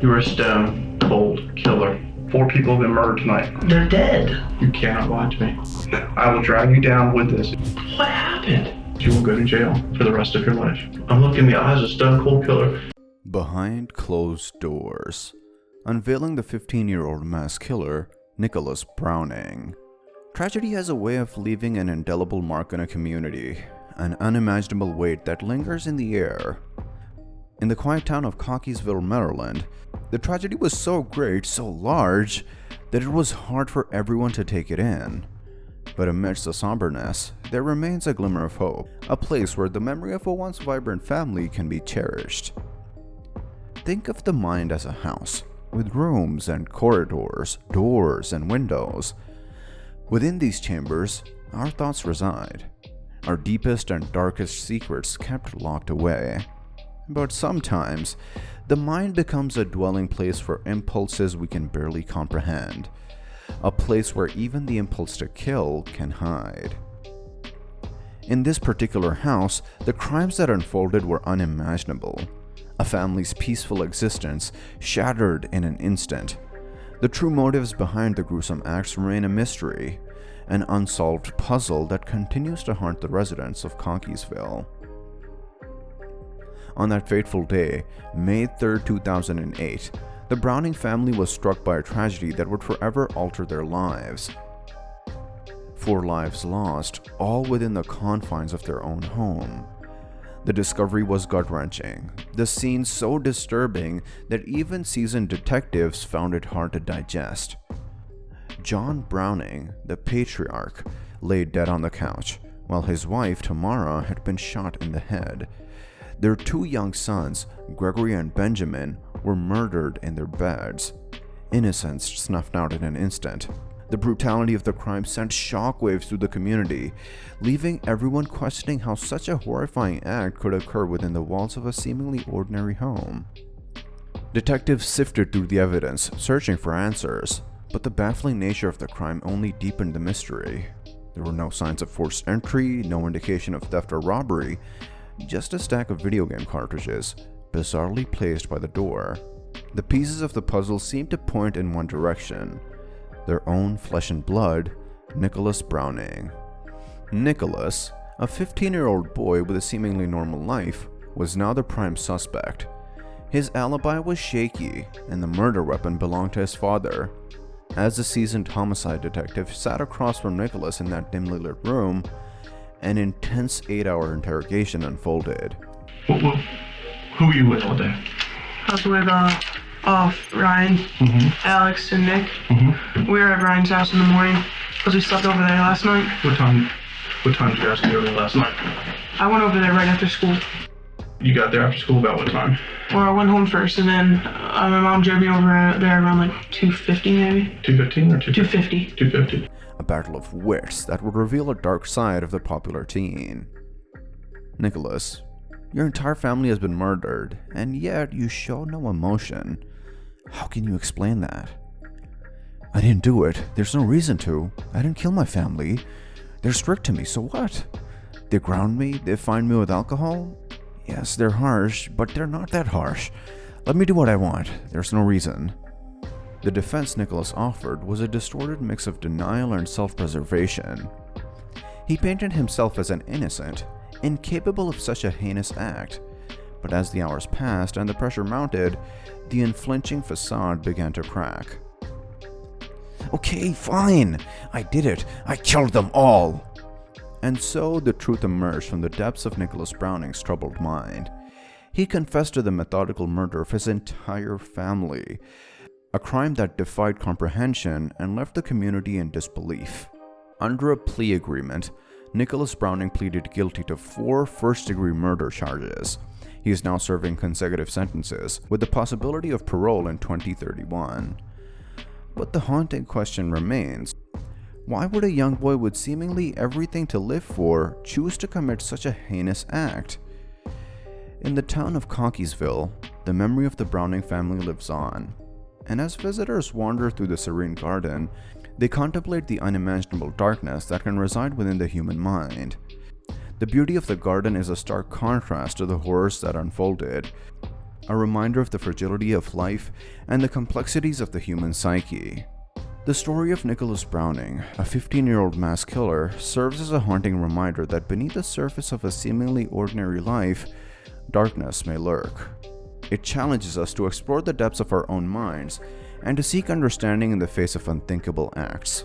You are a stone cold killer. 4 people have been murdered tonight. They're dead. You cannot lie to me. I will drag you down with this. What happened? You will go to jail for the rest of your life. I'm looking in the eyes of a stone cold killer. Behind closed doors. Unveiling the 15-year-old mass killer, Nicholas Browning. Tragedy has a way of leaving an indelible mark on a community, an unimaginable weight that lingers in the air. In the quiet town of Cockeysville, Maryland, the tragedy was so great, so large, that it was hard for everyone to take it in. But amidst the somberness, there remains a glimmer of hope, a place where the memory of a once vibrant family can be cherished. Think of the mind as a house, with rooms and corridors, doors and windows. Within these chambers, our thoughts reside, our deepest and darkest secrets kept locked away. But sometimes, the mind becomes a dwelling place for impulses we can barely comprehend, a place where even the impulse to kill can hide. In this particular house, the crimes that unfolded were unimaginable. A family's peaceful existence shattered in an instant. The true motives behind the gruesome acts remain a mystery, an unsolved puzzle that continues to haunt the residents of Cockeysville. On that fateful day, May 3, 2008, the Browning family was struck by a tragedy that would forever alter their lives. 4 lives lost, all within the confines of their own home. The discovery was gut-wrenching, the scene so disturbing that even seasoned detectives found it hard to digest. John Browning, the patriarch, lay dead on the couch, while his wife, Tamara, had been shot in the head. Their 2 young sons, Gregory and Benjamin, were murdered in their beds. Innocence snuffed out in an instant. The brutality of the crime sent shockwaves through the community, leaving everyone questioning how such a horrifying act could occur within the walls of a seemingly ordinary home. Detectives sifted through the evidence, searching for answers, but the baffling nature of the crime only deepened the mystery. There were no signs of forced entry, no indication of theft or robbery, just a stack of video game cartridges, bizarrely placed by the door. The pieces of the puzzle seemed to point in one direction: their own flesh and blood, Nicholas Browning. Nicholas, a 15-year-old boy with a seemingly normal life, was now the prime suspect. His alibi was shaky, and the murder weapon belonged to his father. As the seasoned homicide detective sat across from Nicholas in that dimly lit room, an intense 8-hour interrogation unfolded. Who were you with all day? I was with Ryan, Alex, and Nick. We were at Ryan's house in the morning because we slept over there last night. What time did you guys get over there last night? I went over there right after school. You got there after school about what time? Well, I went home first, and then my mom drove me over there around like 2:50 maybe. 2:15 or 2:50? 2:50. A battle of wits that would reveal a dark side of the popular teen. Nicholas, your entire family has been murdered, and yet you show no emotion. How can you explain that? I didn't do it. There's no reason to. I didn't kill my family. They're strict to me, so what? They ground me, they find me with alcohol? Yes, they're harsh, but they're not that harsh. Let me do what I want. There's no reason. The defense Nicholas offered was a distorted mix of denial and self-preservation. He painted himself as an innocent, incapable of such a heinous act. But as the hours passed and the pressure mounted, the unflinching facade began to crack. Okay, fine. I did it. I killed them all. And so the truth emerged from the depths of Nicholas Browning's troubled mind. He confessed to the methodical murder of his entire family, a crime that defied comprehension and left the community in disbelief. Under a plea agreement, Nicholas Browning pleaded guilty to 4 first-degree murder charges. He is now serving consecutive sentences, with the possibility of parole in 2031. But the haunting question remains: why would a young boy with seemingly everything to live for choose to commit such a heinous act? In the town of Cockeysville, the memory of the Browning family lives on, and as visitors wander through the serene garden, they contemplate the unimaginable darkness that can reside within the human mind. The beauty of the garden is a stark contrast to the horrors that unfolded. a reminder of the fragility of life and the complexities of the human psyche. The story of Nicholas Browning, a 15-year-old mass killer, serves as a haunting reminder that beneath the surface of a seemingly ordinary life, darkness may lurk. It challenges us to explore the depths of our own minds and to seek understanding in the face of unthinkable acts.